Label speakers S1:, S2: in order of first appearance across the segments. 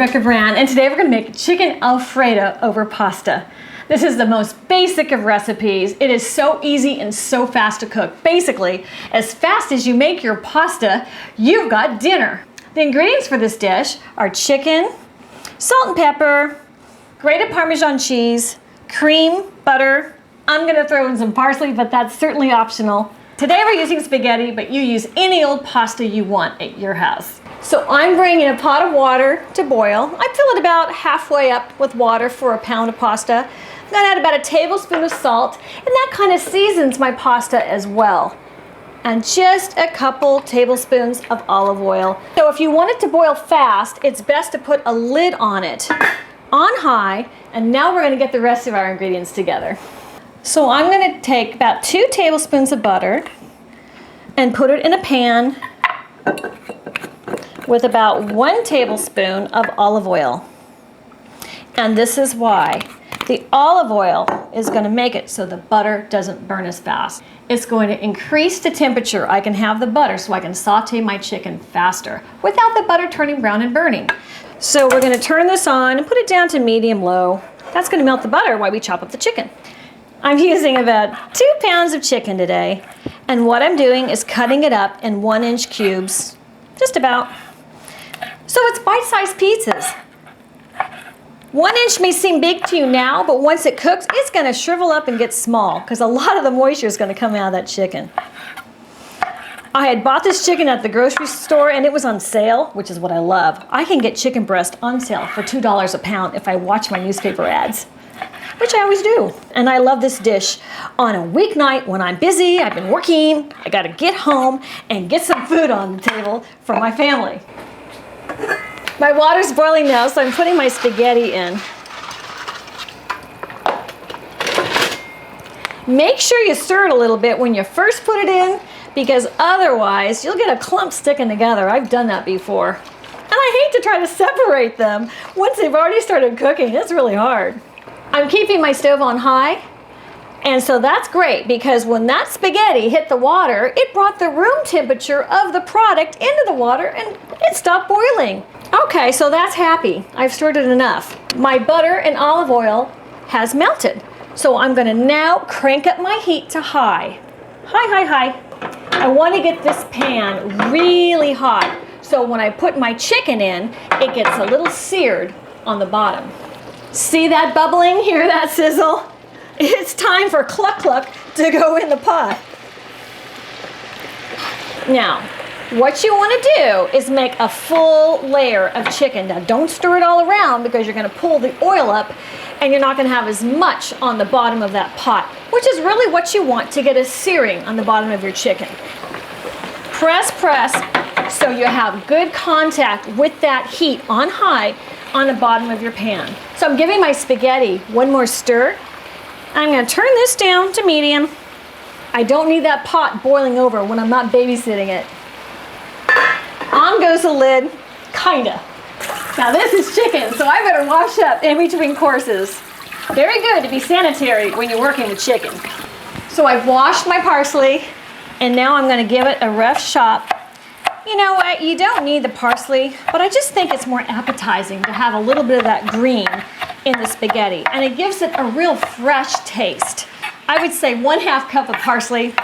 S1: Rebecca Brand, and today we're going to make chicken Alfredo over pasta. This is the most basic of recipes. It is so easy and so fast to cook. Basically, as fast as you make your pasta, you've got dinner. The ingredients for this dish are chicken, salt and pepper, grated Parmesan cheese, cream, butter. I'm going to throw in some parsley, but that's certainly optional. Today we're using spaghetti, but you use any old pasta you want at your house. So I'm bringing a pot of water to boil. I fill it about halfway up with water for a pound of pasta. I'm going to add about a tablespoon of salt, and that kind of seasons my pasta as well. And just a couple tablespoons of olive oil. So if you want it to boil fast, it's best to put a lid on it, on high, and now we're going to get the rest of our ingredients together. So I'm going to take about 2 tablespoons of butter and put it in a pan with about 1 tablespoon of olive oil. And this is why. The olive oil is going to make it so the butter doesn't burn as fast. It's going to increase the temperature I can have the butter so I can saute my chicken faster without the butter turning brown and burning. So we're going to turn this on and put it down to medium-low. That's going to melt the butter while we chop up the chicken. I'm using about 2 pounds of chicken today, and what I'm doing is cutting it up in 1-inch cubes, just about. So it's bite-sized pizzas. 1 inch may seem big to you now, but once it cooks, it's going to shrivel up and get small because a lot of the moisture is going to come out of that chicken. I had bought this chicken at the grocery store and it was on sale, which is what I love. I can get chicken breast on sale for $2 a pound if I watch my newspaper ads, which I always do. And I love this dish on a weeknight when I'm busy, I've been working, I got to get home and get some food on the table for my family. My water's boiling now, so I'm putting my spaghetti in. Make sure you stir it a little bit when you first put it in, because otherwise you'll get a clump sticking together. I've done that before. And I hate to try to separate them. Once they've already started cooking, it's really hard. I'm keeping my stove on high, and so that's great because when that spaghetti hit the water, it brought the room temperature of the product into the water and it stopped boiling. Okay, so that's happy. I've stirred it enough. My butter and olive oil has melted. So I'm going to now crank up my heat to high. High. I want to get this pan really hot. So when I put my chicken in, it gets a little seared on the bottom. See that bubbling? Hear that sizzle? It's time for cluck cluck to go in the pot. Now, what you want to do is make a full layer of chicken. Now don't stir it all around because you're going to pull the oil up and you're not going to have as much on the bottom of that pot, which is really what you want to get a searing on the bottom of your chicken. Press so you have good contact with that heat on high on the bottom of your pan. So I'm giving my spaghetti one more stir. I'm going to turn this down to medium. I don't need that pot boiling over when I'm not babysitting it. On goes the lid, kinda. Now this is chicken, so I better wash up in between courses. Very good to be sanitary when you're working with chicken. So I've washed my parsley, and now I'm going to give it a rough chop. You know what, you don't need the parsley, but I just think it's more appetizing to have a little bit of that green in the spaghetti, and it gives it a real fresh taste. I would say 1/2 cup of parsley,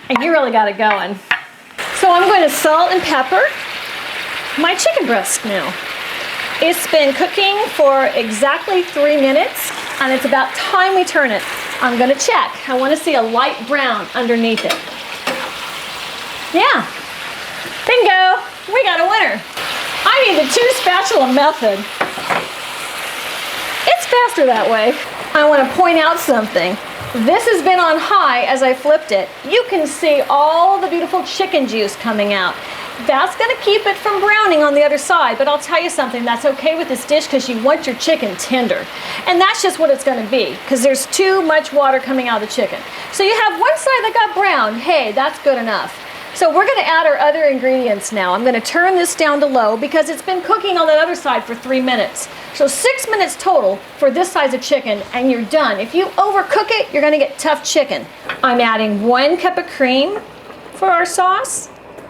S1: and you really got it going. So I'm going to salt and pepper my chicken breast now. It's been cooking for exactly 3 minutes, and it's about time we turn it. I'm going to check. I want to see a light brown underneath it. Yeah. Bingo! We got a winner. I need the 2 spatula method. It's faster that way. I want to point out something. This has been on high as I flipped it. You can see all the beautiful chicken juice coming out. That's going to keep it from browning on the other side, but I'll tell you something, that's okay with this dish because you want your chicken tender. And that's just what it's going to be because there's too much water coming out of the chicken. So you have one side that got brown. Hey, that's good enough. So we're going to add our other ingredients now. I'm going to turn this down to low because it's been cooking on that other side for 3 minutes. So 6 minutes total for this size of chicken and you're done. If you overcook it, you're going to get tough chicken. I'm adding 1 cup of cream for our sauce,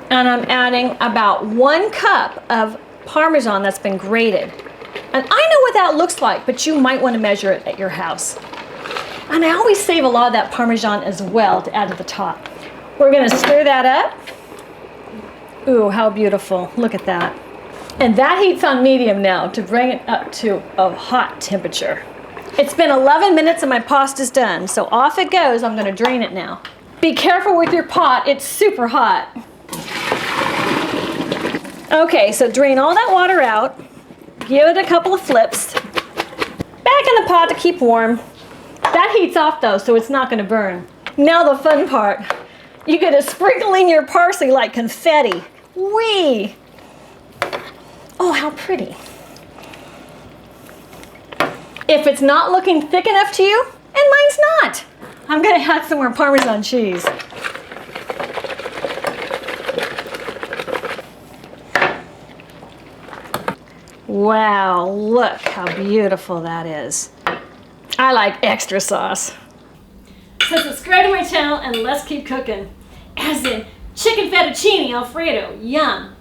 S1: and I'm adding about 1 cup of Parmesan that's been grated. And I know what that looks like, but you might want to measure it at your house. And I always save a lot of that Parmesan as well to add to the top. We're going to stir that up. Ooh, how beautiful. Look at that. And that heat's on medium now to bring it up to a hot temperature. It's been 11 minutes and my pasta's done. So off it goes. I'm going to drain it now. Be careful with your pot. It's super hot. Okay, so drain all that water out. Give it a couple of flips. Back in the pot to keep warm. That heat's off though, so it's not going to burn. Now the fun part. You get to sprinkle in your parsley like confetti. Whee! Oh, how pretty. If it's not looking thick enough to you, and mine's not, I'm going to add some more Parmesan cheese. Wow, look how beautiful that is. I like extra sauce. So subscribe to my channel and let's keep cooking. As in chicken fettuccine Alfredo, yum.